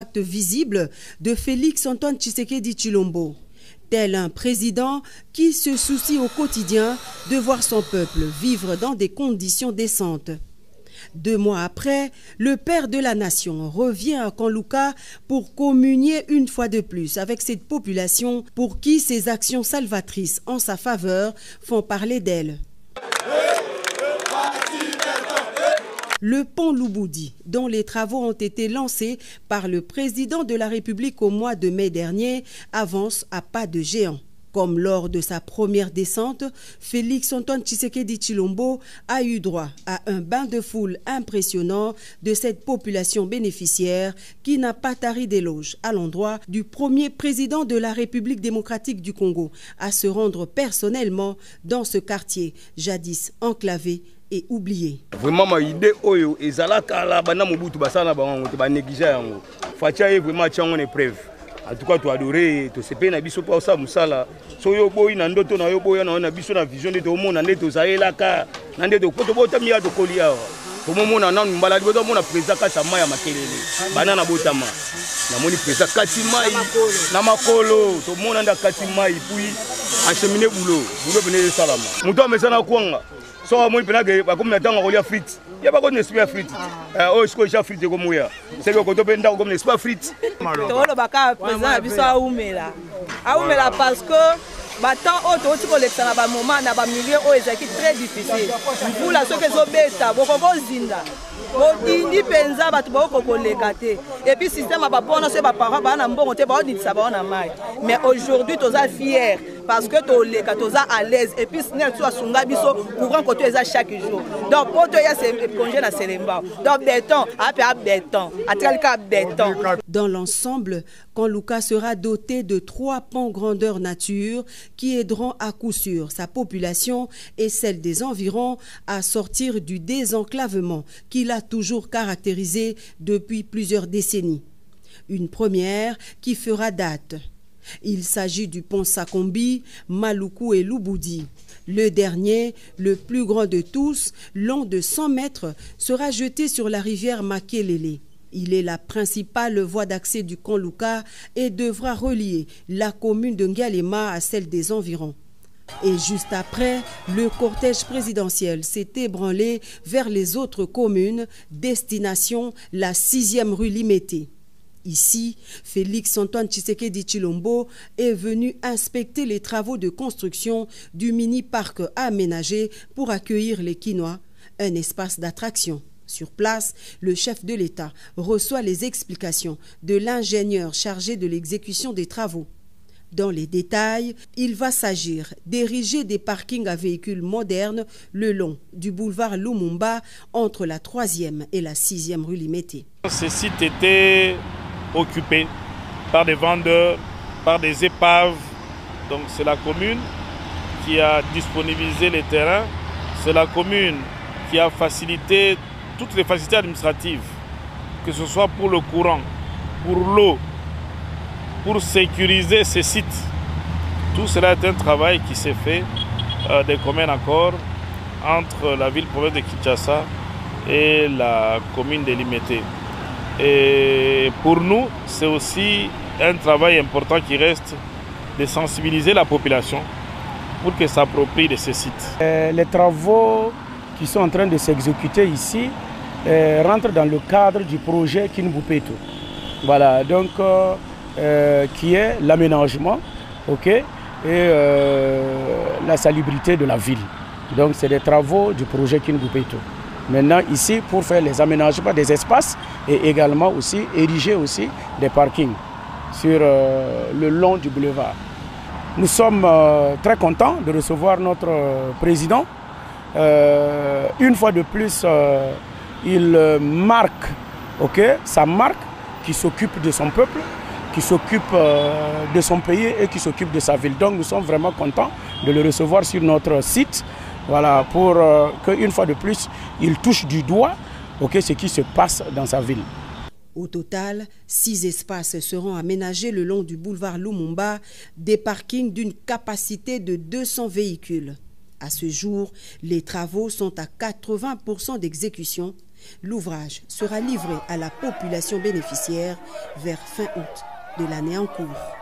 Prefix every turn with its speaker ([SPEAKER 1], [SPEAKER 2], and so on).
[SPEAKER 1] Acte visible de Félix-Antoine Tshisekedi Tshilombo, tel un président qui se soucie au quotidien de voir son peuple vivre dans des conditions décentes. 2 mois après, le père de la nation revient à Kanlouka pour communier une fois de plus avec cette population pour qui ses actions salvatrices en sa faveur font parler d'elle. Le pont Louboudi, dont les travaux ont été lancés par le président de la République au mois de mai dernier, avance à pas de géant. Comme lors de sa première descente, Félix-Antoine Tshisekedi Tshilombo a eu droit à un bain de foule impressionnant de cette population bénéficiaire qui n'a pas tari d'éloges à l'endroit du premier président de la République démocratique du Congo à se rendre personnellement dans ce quartier jadis enclavé et oublié.
[SPEAKER 2] Vraiment ma idée oyo ezalaka la bana mobutu basana bango te ba négliger yango. Fatia e vraiment tiango ne preuve. En tout cas tu adorer to sepe na biso pa ça musala. So yo boyi na ndoto na yo boya na biso na vision de to mona ndeto zaelaka. Na ndeto poto bota miya to kolia. To mona na mbala boto mona président ka sama ya makelele. Bana na botama. Na moni président kati mai na makolo to mona nda kati mai puis acheminer boulot venir salama. Muto amesana kwanga. So moi penage ba comme natanga kolia frites ya ba ko n'esprit frites o isko ja frites ko moya c'est que ko to benda ko n'esprit frites
[SPEAKER 3] to lo baka président biso aumela parce que batant auto tiko lexana ba moment na ba milieu o ezaki très difficile pour la soke zo beta boko zinda odindi penza batu boko koleka te et puis système ba pona se ba parents ba na mbongo te ba oditsa ba na mai mais aujourd'hui toza fier parce que toleka toza à l'aise et puis snel tu asunga biso courant côté eza chaque jour donc poto ya se congé na Selemba donc béton a béton atralika béton.
[SPEAKER 1] Dans l'ensemble, Kanlouka sera doté de 3 ponts grandeur nature qui aideront à coup sûr sa population et celle des environs à sortir du désenclavement qui l'a toujours caractérisé depuis plusieurs décennies. Une première qui fera date. Il s'agit du pont Sakombi, Maluku et Louboudi. Le dernier, le plus grand de tous, long de 100 mètres, sera jeté sur la rivière Makelele. Il est la principale voie d'accès du Kanlouka et devra relier la commune de Ngalema à celle des environs. Et juste après, le cortège présidentiel s'est ébranlé vers les autres communes, destination la 6e rue Limete. Ici, Félix-Antoine Tshisekedi Tshilombo est venu inspecter les travaux de construction du mini-parc aménagé pour accueillir les Kinois, un espace d'attraction. Sur place, le chef de l'État reçoit les explications de l'ingénieur chargé de l'exécution des travaux. Dans les détails, il va s'agir d'ériger des parkings à véhicules modernes le long du boulevard Lumumba entre la 3e et la 6e rue Limete.
[SPEAKER 4] Ce site était occupé par des vendeurs, par des épaves. Donc c'est la commune qui a disponibilisé les terrains. C'est la commune qui a facilité toutes les facilités administratives, que ce soit pour le courant, pour l'eau, pour sécuriser ces sites. Tout cela est un travail qui s'est fait des communs accords entre la ville-province de Kinshasa et la commune de Limete. Et pour nous, c'est aussi un travail important qui reste de sensibiliser la population pour qu'elle s'approprie de ces sites.
[SPEAKER 5] Les travaux qui sont en train de s'exécuter ici rentrent dans le cadre du projet Kinbupeto. Voilà, donc qui est l'aménagement, et la salubrité de la ville. Donc c'est des travaux du projet Kinbupeto. Maintenant ici pour faire les aménagements des espaces et également aussi ériger aussi des parkings sur le long du boulevard. Nous sommes très contents de recevoir notre président. Une fois de plus, il marque sa marque qui s'occupe de son peuple, qui s'occupe de son pays et qui s'occupe de sa ville. Donc nous sommes vraiment contents de le recevoir sur notre site. Voilà, pour qu'une fois de plus, il touche du doigt ce qui se passe dans sa ville.
[SPEAKER 1] Au total, 6 espaces seront aménagés le long du boulevard Lumumba, des parkings d'une capacité de 200 véhicules. À ce jour, les travaux sont à 80% d'exécution. L'ouvrage sera livré à la population bénéficiaire vers fin août de l'année en cours.